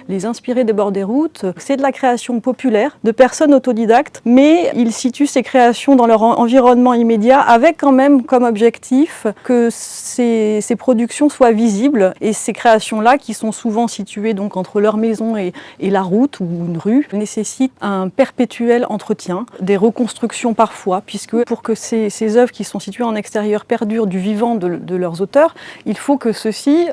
Les inspirés des bords des routes, c'est de la création populaire, de personnes autodidactes, mais ils situent ces créations dans leur environnement immédiat avec quand même comme objectif que ces productions soient visibles. Et ces créations-là, qui sont souvent situées donc entre leur maison et la route ou une rue, nécessitent un perpétuel entretien, des reconstructions parfois, puisque pour que ces œuvres qui sont situées en extérieur perdurent du vivant de leurs auteurs, il faut que ceux-ci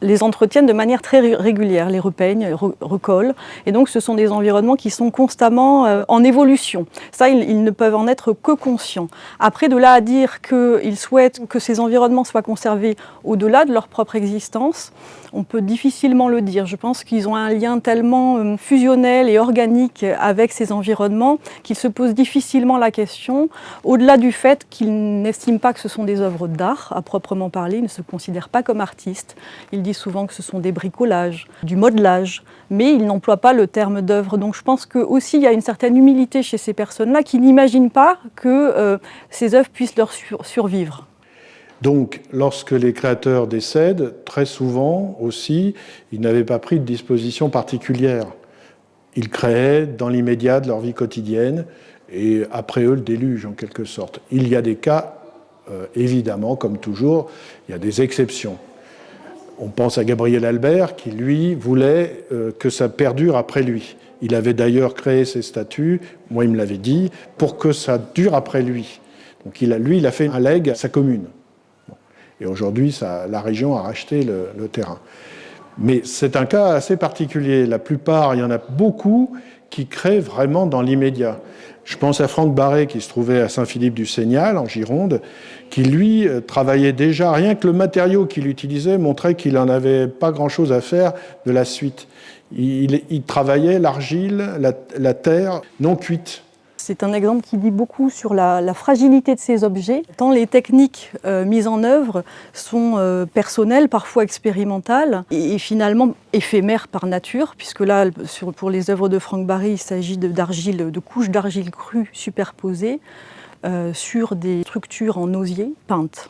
les entretiennent de manière très régulière, les repeignent, recollent. Et donc ce sont des environnements qui sont constamment en évolution. Ça, ils ne peuvent en être que conscients. Après, de là à dire qu'ils souhaitent que ces environnements soient conservés au-delà de leur propre existence, on peut difficilement le dire. Je pense qu'ils ont un lien tellement fusionnel et organique avec ces environnements qu'ils se posent difficilement la question, au-delà du fait qu'ils n'estiment pas que ce sont des œuvres d'art à proprement parler, ils ne se considèrent pas comme artistes. Ils disent souvent que ce sont des bricolages, du modelage, mais ils n'emploient pas le terme d'œuvre. Donc je pense qu'aussi il y a une certaine humilité chez ces personnes-là qui n'imaginent pas que ces œuvres puissent leur survivre. Donc, lorsque les créateurs décèdent, très souvent aussi, ils n'avaient pas pris de disposition particulière. Ils créaient dans l'immédiat de leur vie quotidienne, et après eux, le déluge, en quelque sorte. Il y a des cas, évidemment, comme toujours, il y a des exceptions. On pense à Gabriel Albert, qui, lui, voulait que ça perdure après lui. Il avait d'ailleurs créé ces statues, moi, il me l'avait dit, pour que ça dure après lui. Donc, il a fait un legs à sa commune. Et aujourd'hui, la région a racheté le terrain. Mais c'est un cas assez particulier. La plupart, il y en a beaucoup qui créent vraiment dans l'immédiat. Je pense à Franck Barré, qui se trouvait à Saint-Philippe-du-Seignal, en Gironde, qui, lui, travaillait déjà, rien que le matériau qu'il utilisait montrait qu'il n'en avait pas grand-chose à faire de la suite. Il travaillait l'argile, la terre non cuite. C'est un exemple qui dit beaucoup sur la fragilité de ces objets. Tant les techniques mises en œuvre sont personnelles, parfois expérimentales, et finalement éphémères par nature, puisque là, pour les œuvres de Franck Barré, il s'agit de couches d'argile crue superposées sur des structures en osier peintes,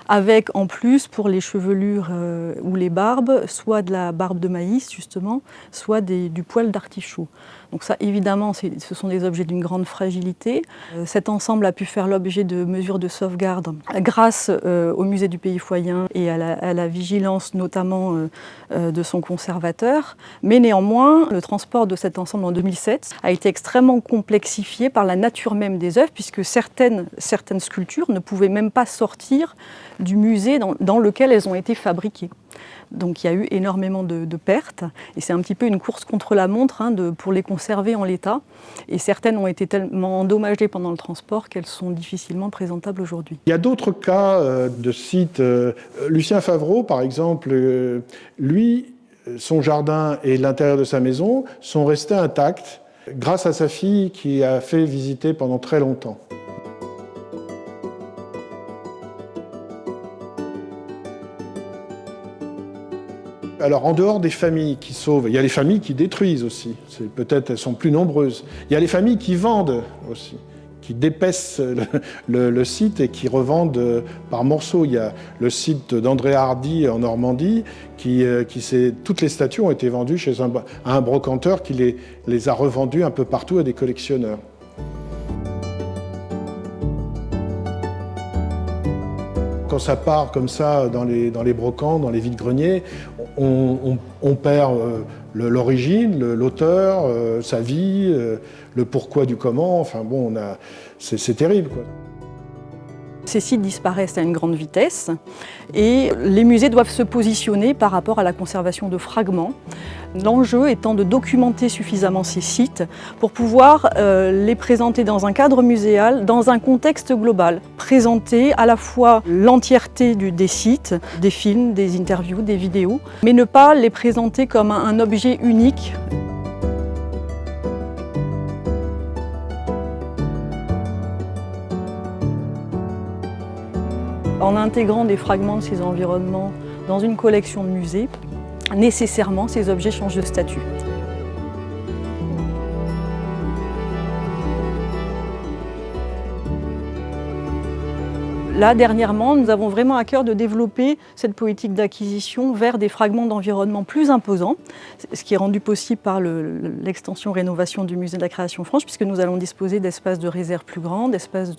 avec en plus pour les chevelures ou les barbes, soit de la barbe de maïs justement, soit du poil d'artichaut. Donc ça évidemment ce sont des objets d'une grande fragilité. Cet ensemble a pu faire l'objet de mesures de sauvegarde grâce au musée du Pays Foyen et à la vigilance notamment de son conservateur. Mais néanmoins, le transport de cet ensemble en 2007 a été extrêmement complexifié par la nature même des œuvres, puisque certaines sculptures ne pouvaient même pas sortir du musée dans lequel elles ont été fabriquées. Donc il y a eu énormément de pertes, et c'est un petit peu une course contre la montre pour les conserver en l'état. Et certaines ont été tellement endommagées pendant le transport qu'elles sont difficilement présentables aujourd'hui. Il y a d'autres cas de sites. Lucien Favreau, par exemple, lui, son jardin et l'intérieur de sa maison sont restés intacts grâce à sa fille qui a fait visiter pendant très longtemps. Alors, en dehors des familles qui sauvent, il y a les familles qui détruisent aussi. Peut-être elles sont plus nombreuses. Il y a les familles qui vendent aussi, qui dépaissent le site et qui revendent par morceaux. Il y a le site d'André Hardy en Normandie, toutes les statues ont été vendues chez un brocanteur qui les a revendues un peu partout à des collectionneurs. Quand ça part comme ça dans les brocants, dans les vides-greniers, on perd l'origine, l'auteur, sa vie, le pourquoi du comment. Enfin bon, c'est terrible, quoi. Ces sites disparaissent à une grande vitesse et les musées doivent se positionner par rapport à la conservation de fragments. L'enjeu étant de documenter suffisamment ces sites pour pouvoir les présenter dans un cadre muséal, dans un contexte global. Présenter à la fois l'entièreté des sites, des films, des interviews, des vidéos, mais ne pas les présenter comme un objet unique. En intégrant des fragments de ces environnements dans une collection de musée, nécessairement ces objets changent de statut. Là, dernièrement, nous avons vraiment à cœur de développer cette politique d'acquisition vers des fragments d'environnement plus imposants, ce qui est rendu possible par l'extension-rénovation du musée de la création franche, puisque nous allons disposer d'espaces de réserve plus grands, d'espaces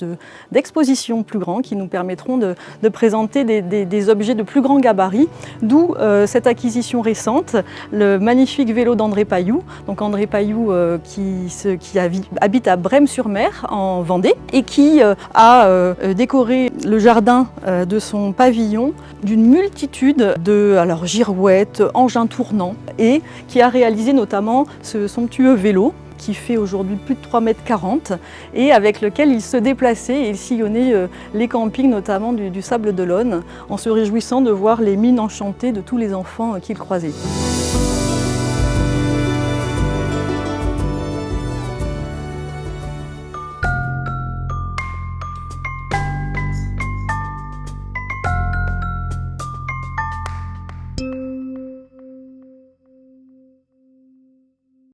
d'exposition plus grands, qui nous permettront de présenter des objets de plus grand gabarit, d'où cette acquisition récente, le magnifique vélo d'André Pailloux. Donc André Pailloux qui habite à Brême-sur-Mer, en Vendée, et qui a décoré le jardin de son pavillon d'une multitude de girouettes, engins tournants, et qui a réalisé notamment ce somptueux vélo qui fait aujourd'hui plus de 3,40 m et avec lequel il se déplaçait et il sillonnait les campings, notamment du Sable d'Olonne, en se réjouissant de voir les mines enchantées de tous les enfants qu'il croisait.